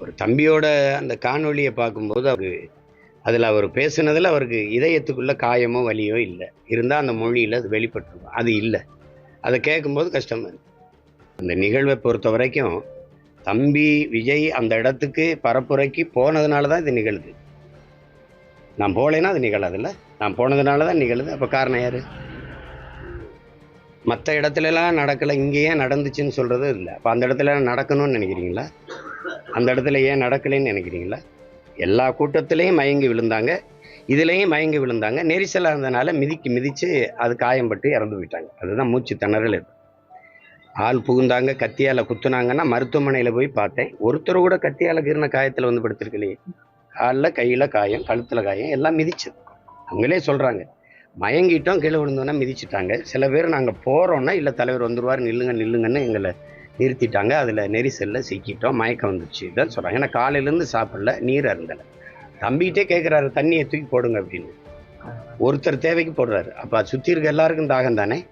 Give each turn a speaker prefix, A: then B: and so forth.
A: ஒரு தம்பியோட அந்த காணொளியை பார்க்கும்போது அதில் அவர் பேசுனதில் அவருக்கு இதயத்துக்குள்ள காயமோ வலியோ இல்லை. இருந்தால் அந்த மொழியில் அது வெளிப்பட்டிருக்கும். அது இல்லை. அதை கேட்கும்போது கஷ்டமாக இருக்கு. அந்த நிகழ்வை பொறுத்த வரைக்கும் தம்பி விஜய் அந்த இடத்துக்கு பரப்புரைக்கு போனதுனால தான் இது நிகழுது. நான் போகலைன்னா அது நிகழாதுல்ல. நான் போனதுனால தான் நிகழுது. அப்போ காரணம் யார்? மற்ற இடத்துலலாம் நடக்கலை, இங்கே ஏன் நடந்துச்சுன்னு சொல்கிறது இல்லை. அப்போ அந்த இடத்துல நடக்கணும்னு நினைக்கிறீங்களா? அந்த இடத்துல ஏன் நடக்கலைன்னு நினைக்கிறீங்களா? எல்லா கூட்டத்திலையும் மயங்கி விழுந்தாங்க, இதுலேயும் மயங்கி விழுந்தாங்க. நெரிசலாக இருந்தனால மிதிச்சு அது காயம்பட்டு இறந்து போயிட்டாங்க. அதுதான் மூச்சு திணறல். ஆள் புகுந்தாங்க, கத்தியால் குத்துனாங்கன்னா மருத்துவமனையில் போய் பார்த்தேன். ஒருத்தர் கூட கத்தியால் கீறின காயத்தில் வந்து படுத்திருக்கலையே. காலில் கையில் காயம், கழுத்தில் காயம், எல்லாம் மிதிச்சது. அவங்களே சொல்கிறாங்க, மயங்கிட்டோம், கீழே விழுந்தோன்னா மிதிச்சிட்டாங்க. சில பேர் நாங்கள் போகிறோன்னா இல்லை தலைவர் வந்துடுவார், நில்லுங்கன்னு எங்களை நிறுத்திட்டாங்க. அதில் நெரிசலில் சிக்கிட்டோம், மயக்கம் வந்துச்சு தான் சொல்கிறாங்க. ஏன்னா காலையிலேருந்து சாப்பிடல, நீர் அருந்தலை. தம்பிக்கிட்டே கேட்குறாரு, தண்ணியை தூக்கி போடுங்க அப்படின்னு. ஒருத்தர் தேவைக்கு போடுறாரு. அப்போ சுற்றி இருக்க எல்லாருக்கும் தாகம் தானே.